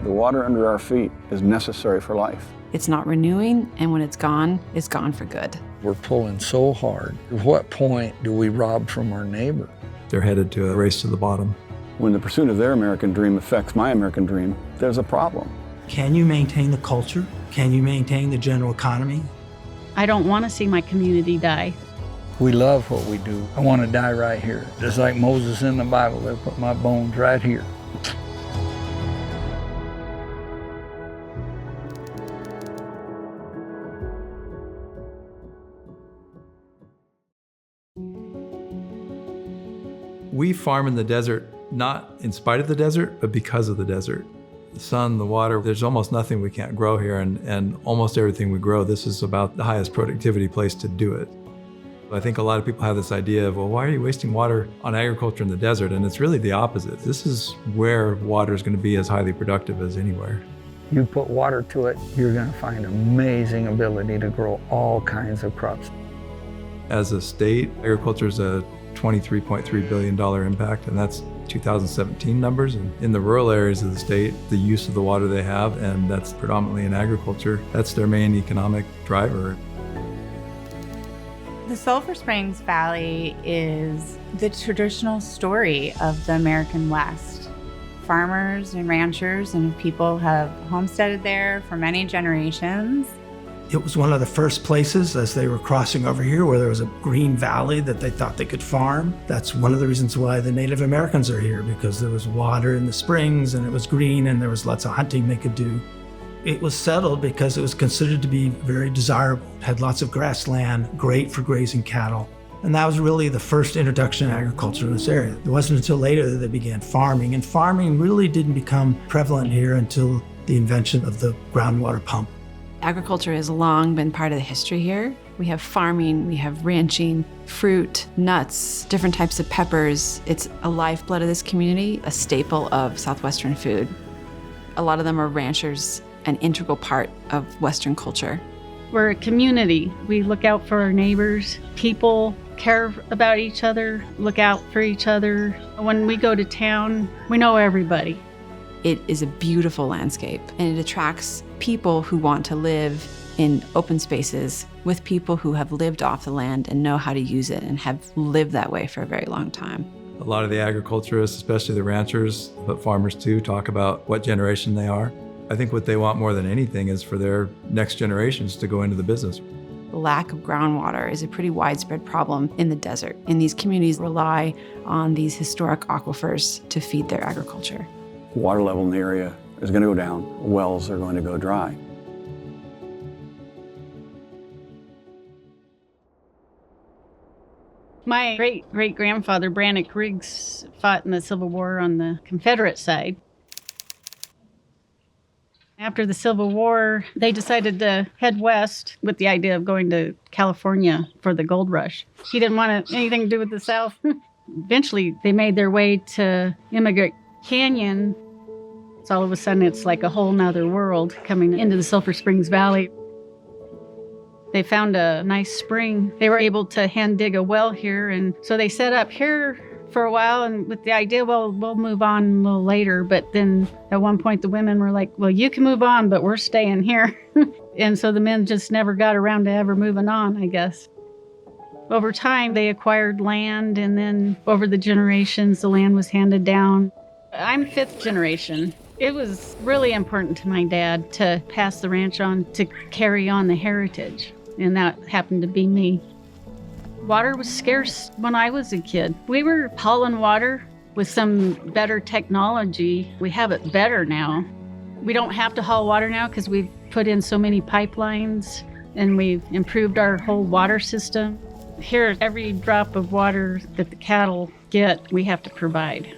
The water under our feet is necessary for life. It's not renewing, and when it's gone for good. We're pulling so hard. At what point do we rob from our neighbor? They're headed to a race to the bottom. When the pursuit of their American dream affects my American dream, there's a problem. Can you maintain the culture? Can you maintain the general economy? I don't want to see my community die. We love what we do. I want to die right here. Just like Moses in the Bible, they put my bones right here. We farm in the desert, not in spite of the desert, but because of the desert. The sun, the water, there's almost nothing we can't grow here, and almost everything we grow, this is about the highest productivity place to do it. I think a lot of people have this idea of, well, why are you wasting water on agriculture in the desert? And it's really the opposite. This is where water is going to be as highly productive as anywhere. You put water to it, you're going to find amazing ability to grow all kinds of crops. As a state, agriculture is a $23.3 billion impact, and that's 2017 numbers. And in the rural areas of the state, the use of the water they have, and that's predominantly in agriculture, that's their main economic driver. The Sulphur Springs Valley is the traditional story of the American West. Farmers and ranchers and people have homesteaded there for many generations. It was one of the first places as they were crossing over here where there was a green valley that they thought they could farm. That's one of the reasons why the Native Americans are here, because there was water in the springs and it was green and there was lots of hunting they could do. It was settled because it was considered to be very desirable. It had lots of grassland, great for grazing cattle. And that was really the first introduction to agriculture in this area. It wasn't until later that they began farming, and farming really didn't become prevalent here until the invention of the groundwater pump. Agriculture has long been part of the history here. We have farming, we have ranching, fruit, nuts, different types of peppers. It's a lifeblood of this community, a staple of Southwestern food. A lot of them are ranchers, an integral part of Western culture. We're a community. We look out for our neighbors. People care about each other, look out for each other. When we go to town, we know everybody. It is a beautiful landscape, and it attracts people who want to live in open spaces with people who have lived off the land and know how to use it and have lived that way for a very long time. A lot of the agriculturists, especially the ranchers, but farmers too, talk about what generation they are. I think what they want more than anything is for their next generations to go into the business. The lack of groundwater is a pretty widespread problem in the desert, and these communities rely on these historic aquifers to feed their agriculture. Water level in the area is going to go down. Wells are going to go dry. My great-great-grandfather, Brannick Riggs, fought in the Civil War on the Confederate side. After the Civil War, they decided to head west with the idea of going to California for the gold rush. He didn't want anything to do with the South. Eventually, they made their way to Immigrant Canyon. So all of a sudden, it's like a whole nother world coming into the Sulphur Springs Valley. They found a nice spring. They were able to hand dig a well here, and so they set up here for a while, and with the idea, well, we'll move on a little later. But then at one point, the women were like, well, you can move on, but we're staying here. And so the men just never got around to ever moving on, I guess. Over time, they acquired land, and then over the generations, the land was handed down. I'm fifth generation. It was really important to my dad to pass the ranch on, to carry on the heritage, and that happened to be me. Water was scarce when I was a kid. We were hauling water with some better technology. We have it better now. We don't have to haul water now because we've put in so many pipelines and we've improved our whole water system. Here, every drop of water that the cattle get, we have to provide.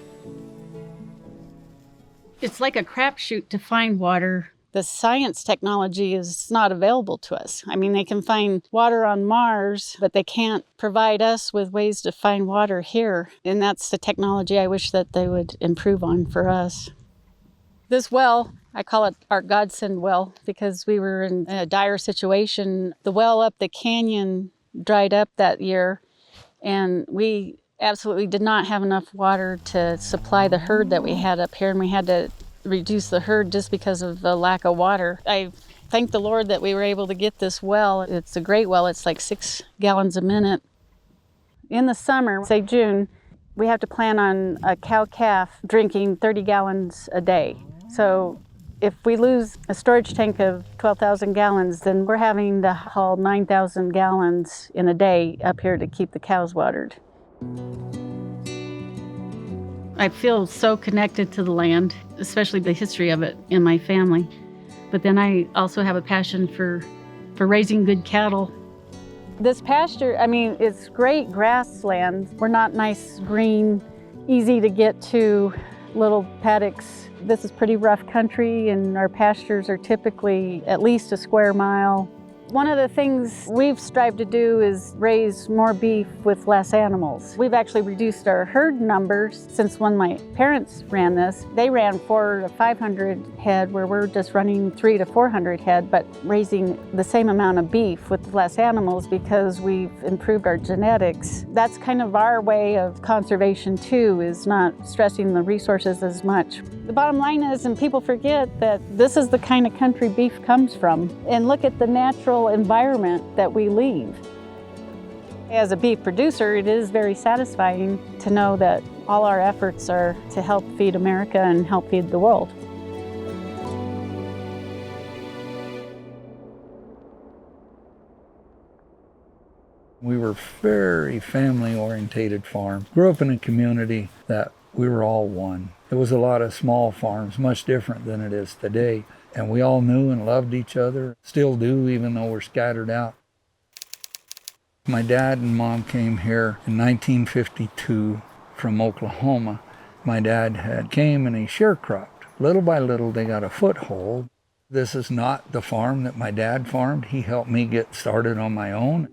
It's like a crapshoot to find water. The science technology is not available to us. I mean, they can find water on Mars, but they can't provide us with ways to find water here. And that's the technology I wish that they would improve on for us. This well, I call it our godsend well, because we were in a dire situation. The well up the canyon dried up that year, and we absolutely did not have enough water to supply the herd that we had up here, and we had to reduce the herd just because of the lack of water. I thank the Lord that we were able to get this well. It's a great well. It's like 6 gallons a minute. In the summer, say June, we have to plan on a cow-calf drinking 30 gallons a day. So if we lose a storage tank of 12,000 gallons, then we're having to haul 9,000 gallons in a day up here to keep the cows watered. I feel so connected to the land, especially the history of it in my family. But then I also have a passion for raising good cattle. This pasture, I mean, it's great grassland. We're not nice, green, easy to get to little paddocks. This is pretty rough country, and our pastures are typically at least a square mile. One of the things we've strived to do is raise more beef with less animals. We've actually reduced our herd numbers since when my parents ran this. They ran 400 to 500 head, where we're just running 300 to 400 head, but raising the same amount of beef with less animals because we've improved our genetics. That's kind of our way of conservation too, is not stressing the resources as much. The bottom line is, and people forget, that this is the kind of country beef comes from. And look at the natural environment that we leave. As a beef producer, it is very satisfying to know that all our efforts are to help feed America and help feed the world. We were very family-orientated farm. Grew up in a community that we were all one. There was a lot of small farms, much different than it is today. And we all knew and loved each other, still do, even though we're scattered out. My dad and mom came here in 1952 from Oklahoma. My dad came and he sharecropped. Little by little, they got a foothold. This is not the farm that my dad farmed. He helped me get started on my own.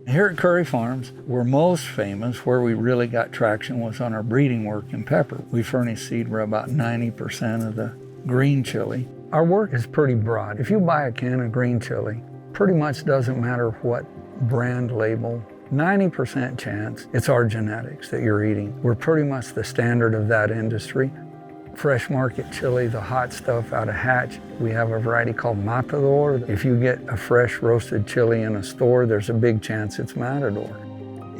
Here at Curry Farms, we're most famous, where we really got traction was on our breeding work in pepper. We furnish seed for about 90% of the green chili. Our work is pretty broad. If you buy a can of green chili, pretty much doesn't matter what brand label, 90% chance it's our genetics that you're eating. We're pretty much the standard of that industry. Fresh market chili, the hot stuff out of Hatch. We have a variety called Matador. If you get a fresh roasted chili in a store, there's a big chance it's Matador.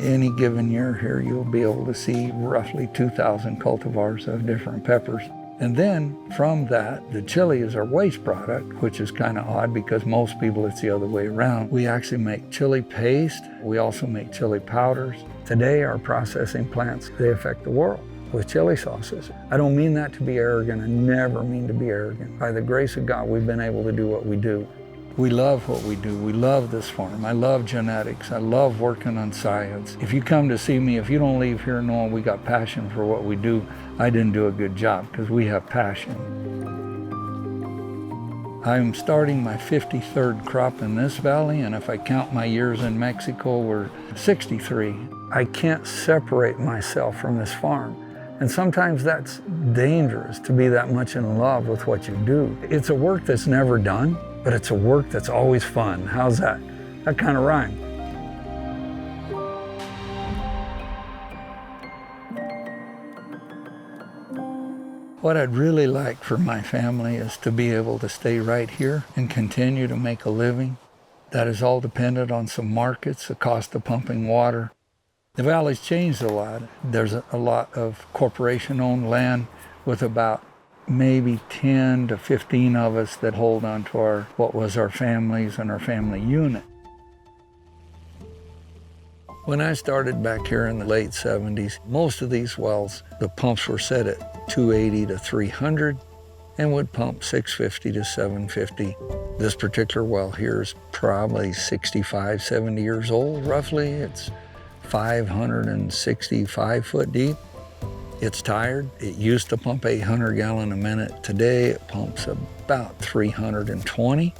Any given year here, you'll be able to see roughly 2,000 cultivars of different peppers. And then from that, the chili is our waste product, which is kind of odd because most people it's the other way around. We actually make chili paste. We also make chili powders. Today, our processing plants, they affect the world with chili sauces. I don't mean that to be arrogant. I never mean to be arrogant. By the grace of God, we've been able to do what we do. We love what we do. We love this farm. I love genetics. I love working on science. If you come to see me, if you don't leave here knowing we got passion for what we do, I didn't do a good job, because we have passion. I'm starting my 53rd crop in this valley, and if I count my years in Mexico, we're 63. I can't separate myself from this farm. And sometimes that's dangerous, to be that much in love with what you do. It's a work that's never done, but it's a work that's always fun. How's that? That kind of rhyme. What I'd really like for my family is to be able to stay right here and continue to make a living. That is all dependent on some markets, the cost of pumping water. The valley's changed a lot. There's a lot of corporation-owned land with about maybe 10 to 15 of us that hold on to what was our families and our family unit. When I started back here in the late 70s, most of these wells, the pumps were set at 280 to 300 and would pump 650 to 750. This particular well here is probably 65, 70 years old, roughly. It's 565 foot deep. It's tired. It used to pump 800 gallons a minute. Today it pumps about 320.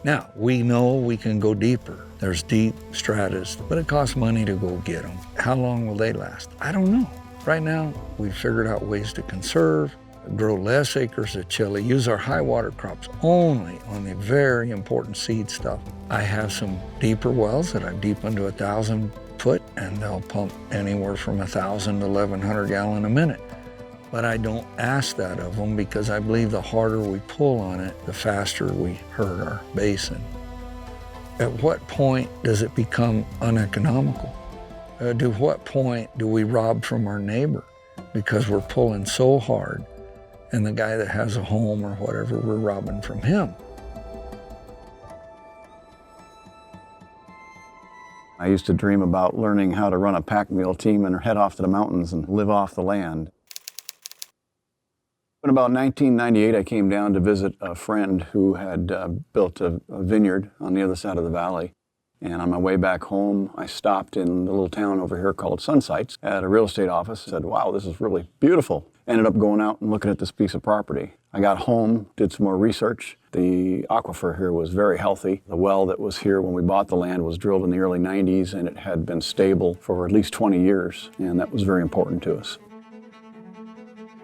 Now, we know we can go deeper. There's deep stratas, but it costs money to go get them. How long will they last? I don't know. Right now, we've figured out ways to conserve, grow less acres of chili, use our high water crops only on the very important seed stuff. I have some deeper wells that I've deepened to 1,000 foot, and they'll pump anywhere from 1,000 to 1,100 gallons a minute. But I don't ask that of them because I believe the harder we pull on it, the faster we hurt our basin. At what point does it become uneconomical? To what point do we rob from our neighbor because we're pulling so hard, and the guy that has a home or whatever, we're robbing from him? I used to dream about learning how to run a pack mule team and head off to the mountains and live off the land. In about 1998, I came down to visit a friend who had built a vineyard on the other side of the valley. And on my way back home, I stopped in the little town over here called Sunsites at a real estate office. Said, wow, this is really beautiful. Ended up going out and looking at this piece of property. I got home, did some more research. The aquifer here was very healthy. The well that was here when we bought the land was drilled in the early 90s, and it had been stable for at least 20 years. And that was very important to us.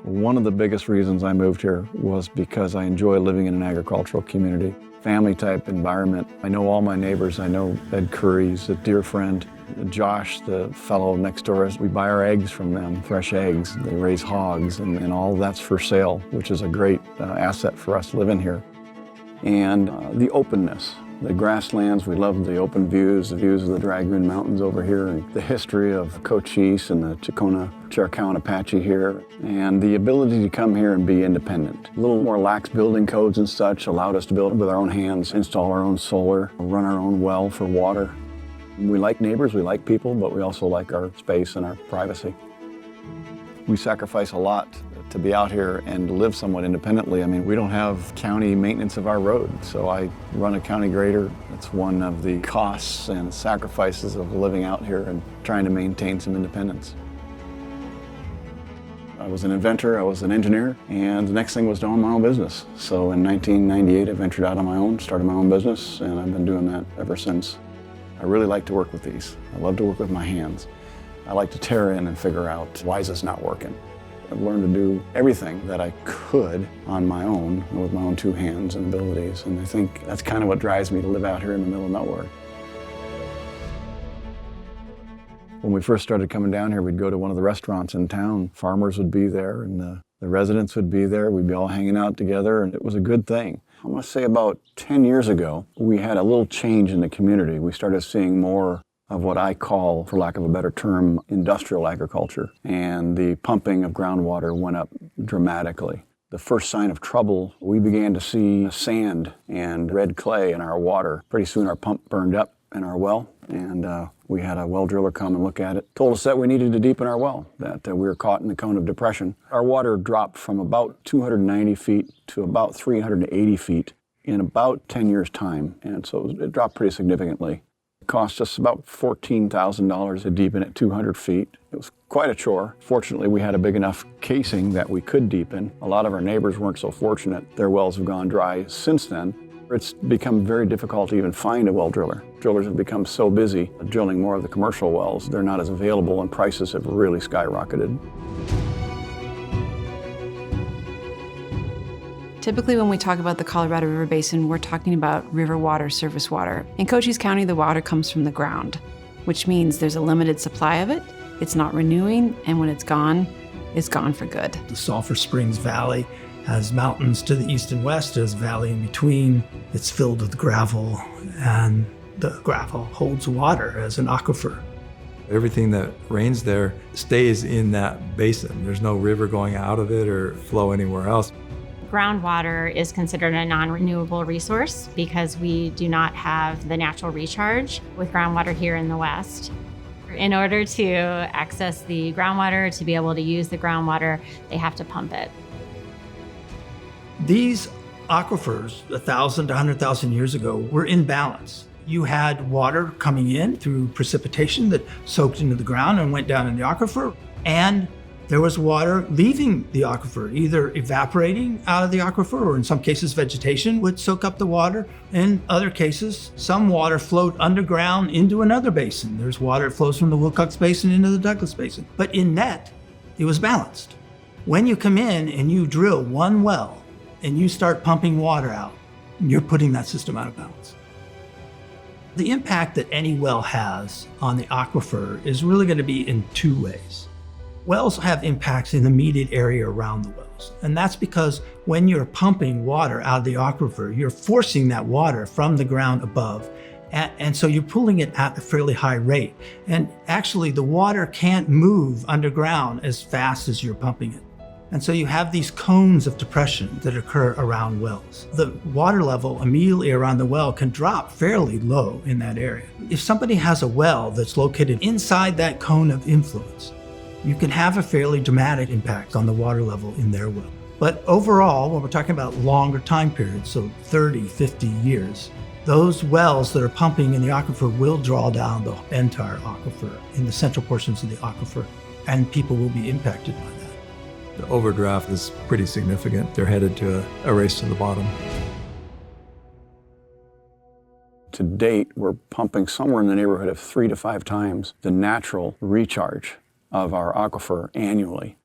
One of the biggest reasons I moved here was because I enjoy living in an agricultural community, family type environment. I know all my neighbors. I know Ed Curry's a dear friend. Josh, the fellow next door, we buy our eggs from them, fresh eggs. They raise hogs, and all that's for sale, which is a great asset for us living here. And the openness. The grasslands, we love the open views, the views of the Dragoon Mountains over here, and the history of Cochise and the Chicona Apache here, and the ability to come here and be independent. A little more lax building codes and such allowed us to build with our own hands, install our own solar, run our own well for water. We like neighbors, we like people, but we also like our space and our privacy. We sacrifice a lot to be out here and live somewhat independently. I mean, we don't have county maintenance of our road, so I run a county grader. It's one of the costs and sacrifices of living out here and trying to maintain some independence. I was an inventor, I was an engineer, and the next thing was to own my own business. So in 1998, I ventured out on my own, started my own business, and I've been doing that ever since. I really like to work with these. I love to work with my hands. I like to tear in and figure out, why is this not working? I've learned to do everything that I could on my own, with my own two hands and abilities, and I think that's kind of what drives me to live out here in the middle of nowhere. When we first started coming down here, we'd go to one of the restaurants in town. Farmers would be there, and the residents would be there. We'd be all hanging out together, and it was a good thing. I want to say about 10 years ago, we had a little change in the community. We started seeing more of what I call, for lack of a better term, industrial agriculture. And the pumping of groundwater went up dramatically. The first sign of trouble, we began to see sand and red clay in our water. Pretty soon our pump burned up in our well, and we had a well driller come and look at it. Told us that we needed to deepen our well, that we were caught in the cone of depression. Our water dropped from about 290 feet to about 380 feet in about 10 years' time, and so it dropped pretty significantly. It cost us about $14,000 to deepen it 200 feet. It was quite a chore. Fortunately, we had a big enough casing that we could deepen. A lot of our neighbors weren't so fortunate. Their wells have gone dry since then. It's become very difficult to even find a well driller. Drillers have become so busy drilling more of the commercial wells, they're not as available, and prices have really skyrocketed. Typically, when we talk about the Colorado River Basin, we're talking about river water, surface water. In Cochise County, the water comes from the ground, which means there's a limited supply of it, it's not renewing, and when it's gone for good. The Sulphur Springs Valley has mountains to the east and west, there's a valley in between. It's filled with gravel, and the gravel holds water as an aquifer. Everything that rains there stays in that basin. There's no river going out of it or flow anywhere else. Groundwater is considered a non-renewable resource because we do not have the natural recharge with groundwater here in the West. In order to access the groundwater, to be able to use the groundwater, they have to pump it. These aquifers, 1,000 to 100,000 years ago, were in balance. You had water coming in through precipitation that soaked into the ground and went down in the aquifer, and there was water leaving the aquifer, either evaporating out of the aquifer, or in some cases vegetation would soak up the water. In other cases, some water flowed underground into another basin. There's water that flows from the Wilcox Basin into the Douglas Basin. But in net, it was balanced. When you come in and you drill one well and you start pumping water out, you're putting that system out of balance. The impact that any well has on the aquifer is really going to be in two ways. Wells have impacts in the immediate area around the wells. And that's because when you're pumping water out of the aquifer, you're forcing that water from the ground above. And so you're pulling it at a fairly high rate. And actually the water can't move underground as fast as you're pumping it. And so you have these cones of depression that occur around wells. The water level immediately around the well can drop fairly low in that area. If somebody has a well that's located inside that cone of influence, you can have a fairly dramatic impact on the water level in their well. But overall, when we're talking about longer time periods, so 30, 50 years, those wells that are pumping in the aquifer will draw down the entire aquifer in the central portions of the aquifer, and people will be impacted by that. The overdraft is pretty significant. They're headed to a race to the bottom. To date, we're pumping somewhere in the neighborhood of 3 to 5 times the natural recharge of our aquifer annually.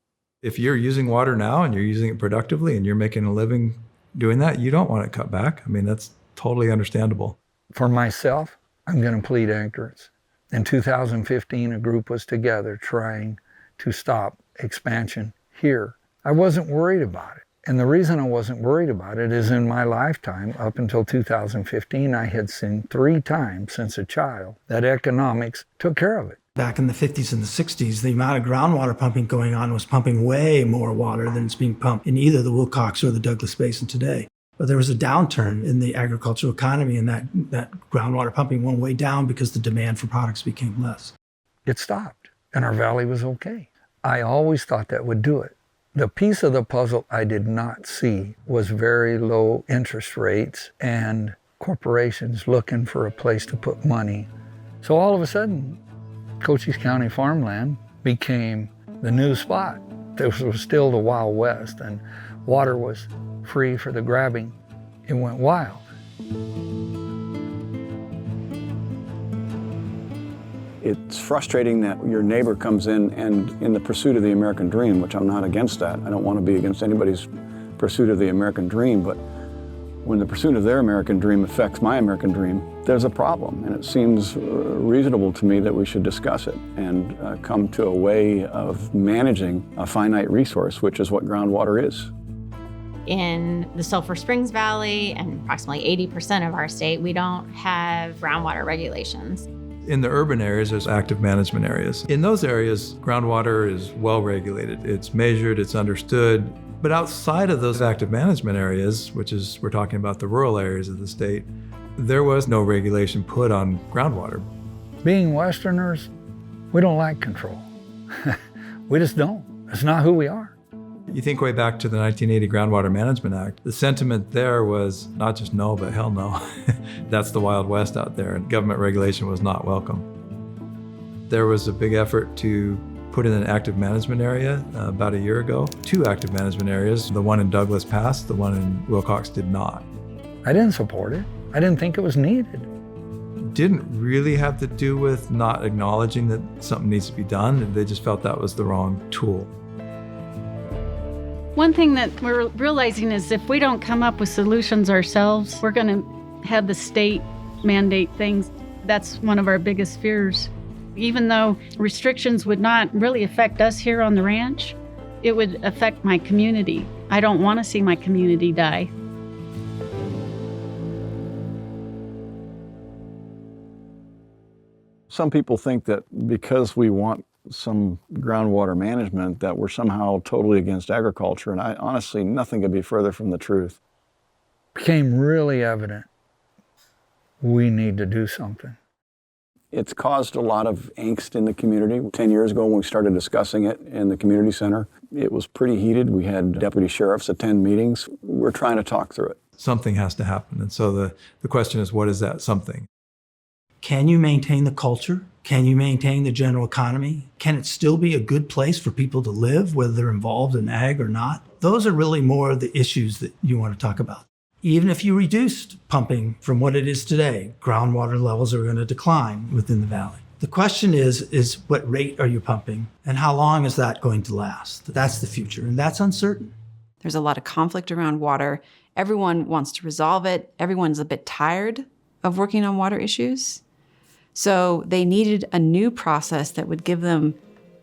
If you're using water now and you're using it productively and you're making a living doing that, you don't want it cut back. I mean, that's totally understandable. For myself, I'm going to plead ignorance. In 2015, a group was together trying to stop expansion here. I wasn't worried about it. And the reason I wasn't worried about it is in my lifetime, up until 2015, I had seen 3 times since a child that economics took care of it. Back in the 50s and the 60s, the amount of groundwater pumping going on was pumping way more water than is being pumped in either the Wilcox or the Douglas Basin today. But there was a downturn in the agricultural economy, and that groundwater pumping went way down because the demand for products became less. It stopped, and our valley was okay. I always thought that would do it. The piece of the puzzle I did not see was very low interest rates and corporations looking for a place to put money. So all of a sudden, Cochise County farmland became the new spot. This was still the Wild West, and water was free for the grabbing. It went wild. It's frustrating that your neighbor comes in and in the pursuit of the American dream, which I'm not against that. I don't want to be against anybody's pursuit of the American dream, but when the pursuit of their American dream affects my American dream, there's a problem. And it seems reasonable to me that we should discuss it and come to a way of managing a finite resource, which is what groundwater is. In the Sulphur Springs Valley and approximately 80% of our state, we don't have groundwater regulations. In the urban areas, there's active management areas. In those areas, groundwater is well regulated. It's measured, it's understood. But outside of those active management areas, which is, we're talking about the rural areas of the state, there was no regulation put on groundwater. Being Westerners, we don't like control. We just don't. It's not who we are. You think way back to the 1980 Groundwater Management Act, the sentiment there was not just no, but hell no. That's the Wild West out there, and government regulation was not welcome. There was a big effort to put in an active management area about a year ago. 2 active management areas. The one in Douglas passed, the one in Wilcox did not. I didn't support it. I didn't think it was needed. Didn't really have to do with not acknowledging that something needs to be done. They just felt that was the wrong tool. One thing that we're realizing is if we don't come up with solutions ourselves, we're going to have the state mandate things. That's one of our biggest fears. Even though restrictions would not really affect us here on the ranch, it would affect my community. I don't want to see my community die. Some people think that because we want some groundwater management that we're somehow totally against agriculture, and honestly, nothing could be further from the truth. It became really evident we need to do something. It's caused a lot of angst in the community. 10 years ago when we started discussing it in the community center, it was pretty heated. We had deputy sheriffs attend meetings. We're trying to talk through it. Something has to happen. And so the question is, what is that something? Can you maintain the culture? Can you maintain the general economy? Can it still be a good place for people to live, whether they're involved in ag or not? Those are really more of the issues that you want to talk about. Even if you reduced pumping from what it is today, groundwater levels are going to decline within the valley. The question is what rate are you pumping and how long is that going to last? That's the future, and that's uncertain. There's a lot of conflict around water. Everyone wants to resolve it. Everyone's a bit tired of working on water issues. So they needed a new process that would give them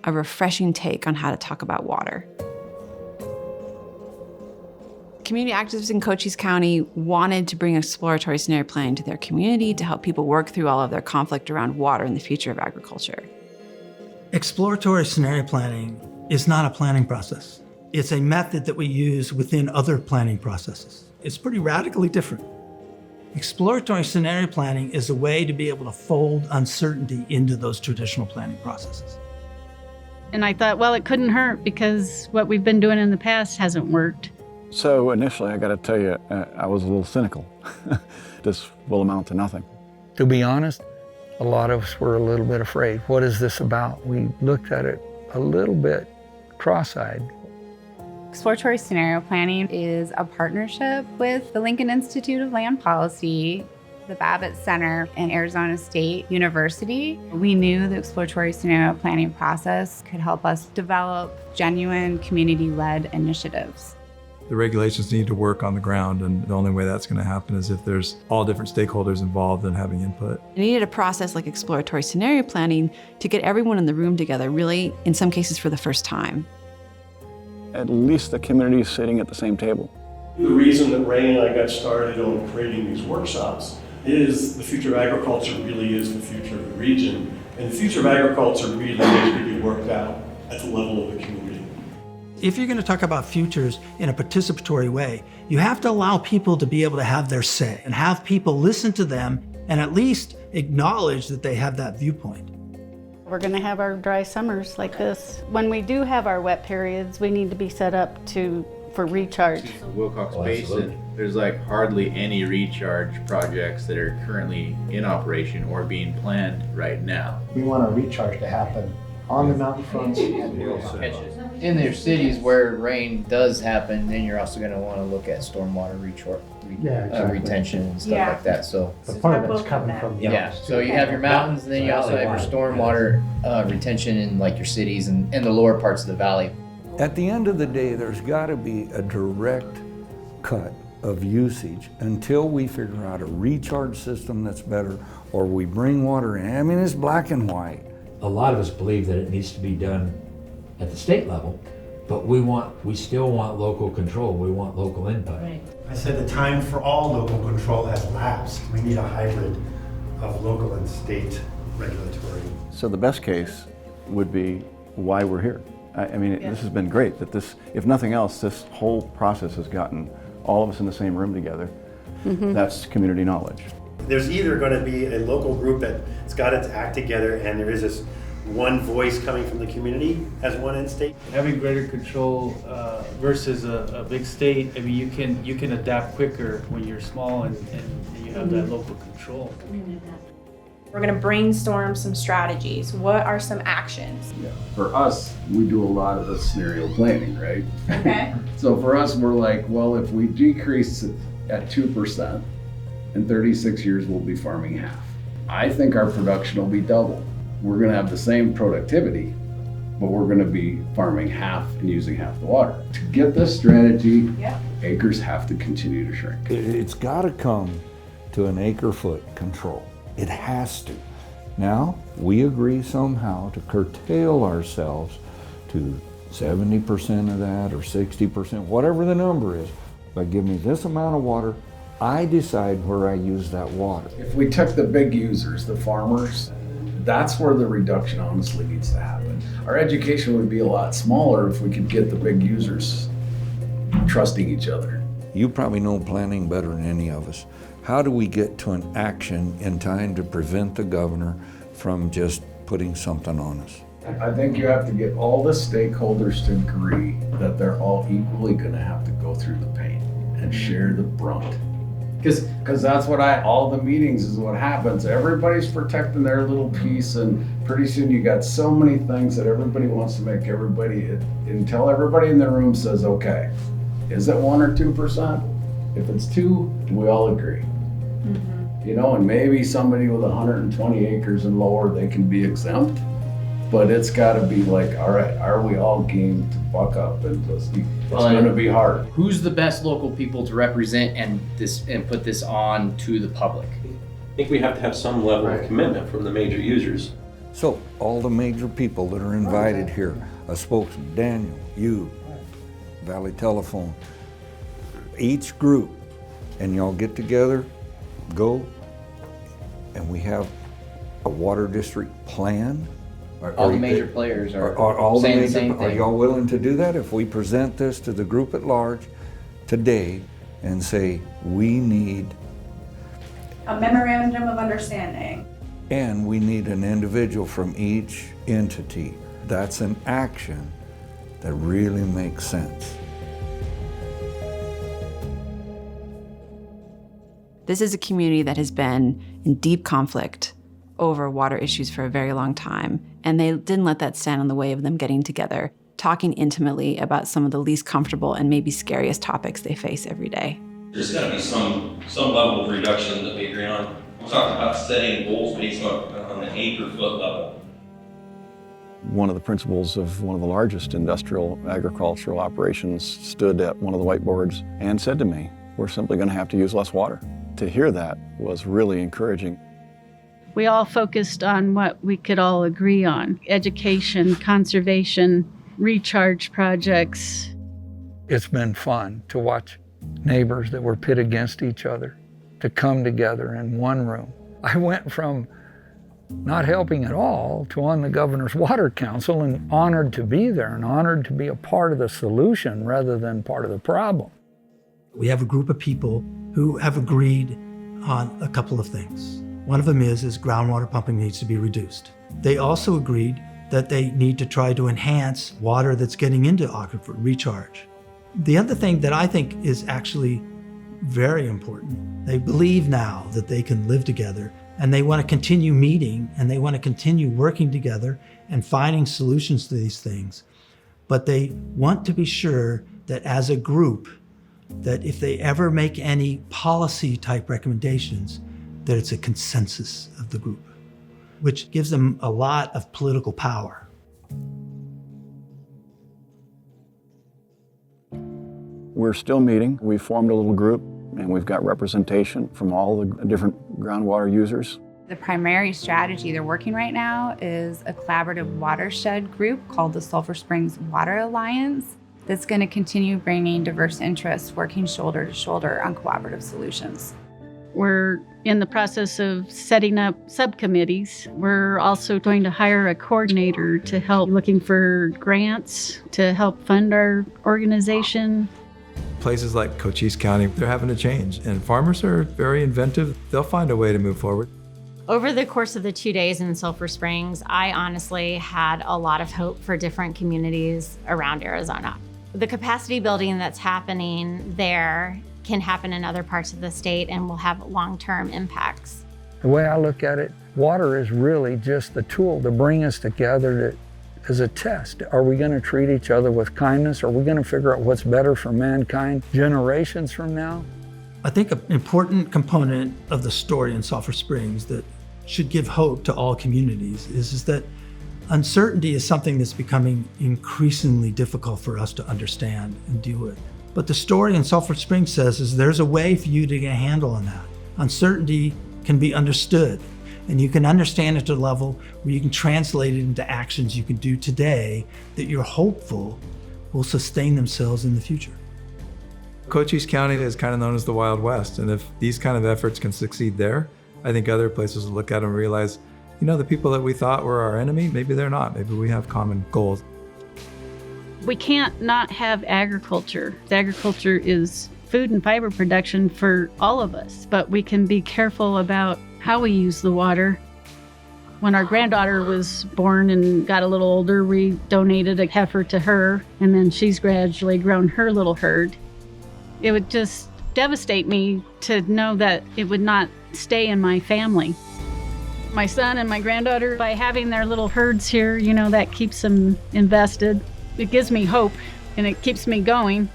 a refreshing take on how to talk about water. Community activists in Cochise County wanted to bring exploratory scenario planning to their community to help people work through all of their conflict around water and the future of agriculture. Exploratory scenario planning is not a planning process. It's a method that we use within other planning processes. It's pretty radically different. Exploratory scenario planning is a way to be able to fold uncertainty into those traditional planning processes. And I thought, well, it couldn't hurt because what we've been doing in the past hasn't worked. So initially, I got to tell you, I was a little cynical. This will amount to nothing. To be honest, a lot of us were a little bit afraid. What is this about? We looked at it a little bit cross-eyed. Exploratory scenario planning is a partnership with the Lincoln Institute of Land Policy, the Babbitt Center, and Arizona State University. We knew the exploratory scenario planning process could help us develop genuine community-led initiatives. The regulations need to work on the ground, and the only way that's going to happen is if there's all different stakeholders involved and having input. It needed a process like exploratory scenario planning to get everyone in the room together, really, in some cases for the first time. At least the community is sitting at the same table. The reason that Ray and I got started on creating these workshops is the future of agriculture really is the future of the region, and the future of agriculture really needs to be worked out at the level of the community. If you're going to talk about futures in a participatory way, you have to allow people to be able to have their say and have people listen to them and at least acknowledge that they have that viewpoint. We're going to have our dry summers like this. When we do have our wet periods, we need to be set up for recharge. Wilcox Basin, there's like hardly any recharge projects that are currently in operation or being planned right now. We want a recharge to happen on the mountain fronts and in their cities where rain does happen, then you're also going to want to look at stormwater retention and stuff like that. So the part of it's coming from so you have your mountains, and then you also have your stormwater retention in like your cities and the lower parts of the valley. At the end of the day, there's got to be a direct cut of usage until we figure out a recharge system that's better, or we bring water in. I mean, it's black and white. A lot of us believe that it needs to be done at the state level, but we still want local control. We want local input. Right. I said the time for all local control has lapsed. We need a hybrid of local and state regulatory. So the best case would be why we're here. I mean, this has been great that this, if nothing else, this whole process has gotten all of us in the same room together. Mm-hmm. That's community knowledge. There's either going to be a local group that's got its act together and there is this one voice coming from the community as one end state. Having greater control versus a big state, I mean, you can adapt quicker when you're small and you have that local control. We're going to brainstorm some strategies. What are some actions? Yeah. For us, we do a lot of the scenario planning, right? Okay. So for us, we're like, well, if we decrease it at 2%, in 36 years, we'll be farming half. I think our production will be double. We're going to have the same productivity, but we're going to be farming half and using half the water. To get this strategy, acres have to continue to shrink. It's got to come to an acre-foot control. It has to. Now, we agree somehow to curtail ourselves to 70% of that or 60%, whatever the number is. But give me this amount of water, I decide where I use that water. If we took the big users, the farmers, that's where the reduction honestly needs to happen. Our education would be a lot smaller if we could get the big users trusting each other. You probably know planning better than any of us. How do we get to an action in time to prevent the governor from just putting something on us? I think you have to get all the stakeholders to agree that they're all equally gonna have to go through the pain and share the brunt. Because that's what all the meetings is what happens. Everybody's protecting their little piece, and pretty soon you got so many things that everybody wants to make everybody, until everybody in the room says, okay, is it 1 or 2%? If it's 2, we all agree. Mm-hmm. You know, and maybe somebody with 120 acres and lower, they can be exempt. But it's got to be like, all right, are we all game to buck up and just? It's going to be hard. Who's the best local people to represent and put this on to the public? I think we have to have some level of commitment from the major users. So all the major people that are invited here, a spokesman, Daniel, you, Valley Telephone, each group, and y'all get together, go, and we have a water district plan. All the major players are all saying the the same major, are thing. y'all willing to do that? If we present this to the group at large today and say, we need, A memorandum of understanding. and we need an individual from each entity, that's an action that really makes sense. This is a community that has been in deep conflict over water issues for a very long time, and they didn't let that stand in the way of them getting together, talking intimately about some of the least comfortable and maybe scariest topics they face every day. There's got to be some level of reduction that we agree on. We talked about setting goals based on the acre-foot level. One of the principals of one of the largest industrial agricultural operations stood at one of the whiteboards and said to me, we're simply going to have to use less water. To hear that was really encouraging. We all focused on what we could all agree on: education, conservation, recharge projects. It's been fun to watch neighbors that were pit against each other to come together in one room. I went from not helping at all to on the Governor's Water Council, and honored to be there and honored to be a part of the solution rather than part of the problem. We have a group of people who have agreed on a couple of things. One of them is groundwater pumping needs to be reduced. They also agreed that they need to try to enhance water that's getting into aquifer, recharge. The other thing that I think is actually very important, they believe now that they can live together, and they want to continue meeting, and they want to continue working together and finding solutions to these things. But they want to be sure that as a group, that if they ever make any policy type recommendations, that it's a consensus of the group, which gives them a lot of political power. We're still meeting. We formed a little group, and we've got representation from all the different groundwater users. The primary strategy they're working right now is a collaborative watershed group called the Sulphur Springs Water Alliance that's going to continue bringing diverse interests working shoulder to shoulder on cooperative solutions. We're in the process of setting up subcommittees. We're also going to hire a coordinator to help looking for grants to help fund our organization. Places like Cochise County, they're having to change, and farmers are very inventive. They'll find a way to move forward. Over the course of the 2 days in Sulphur Springs, I honestly had a lot of hope for different communities around Arizona. The capacity building that's happening there can happen in other parts of the state and will have long-term impacts. The way I look at it, water is really just the tool to bring us together as a test. Are we going to treat each other with kindness? Are we going to figure out what's better for mankind generations from now? I think an important component of the story in Sulphur Springs that should give hope to all communities is that uncertainty is something that's becoming increasingly difficult for us to understand and deal with. But the story in Sulphur Springs says is there's a way for you to get a handle on that. Uncertainty can be understood, and you can understand it to a level where you can translate it into actions you can do today that you're hopeful will sustain themselves in the future. Cochise County is kind of known as the Wild West, and if these kind of efforts can succeed there, I think other places will look at them and realize, you know, the people that we thought were our enemy, maybe they're not. Maybe we have common goals. We can't not have agriculture. Agriculture is food and fiber production for all of us, but we can be careful about how we use the water. When our granddaughter was born and got a little older, we donated a heifer to her, and then she's gradually grown her little herd. It would just devastate me to know that it would not stay in my family. My son and my granddaughter, by having their little herds here, you know, that keeps them invested. It gives me hope, and it keeps me going.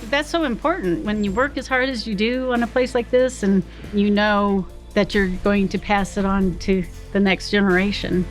That's so important when you work as hard as you do on a place like this, and you know that you're going to pass it on to the next generation.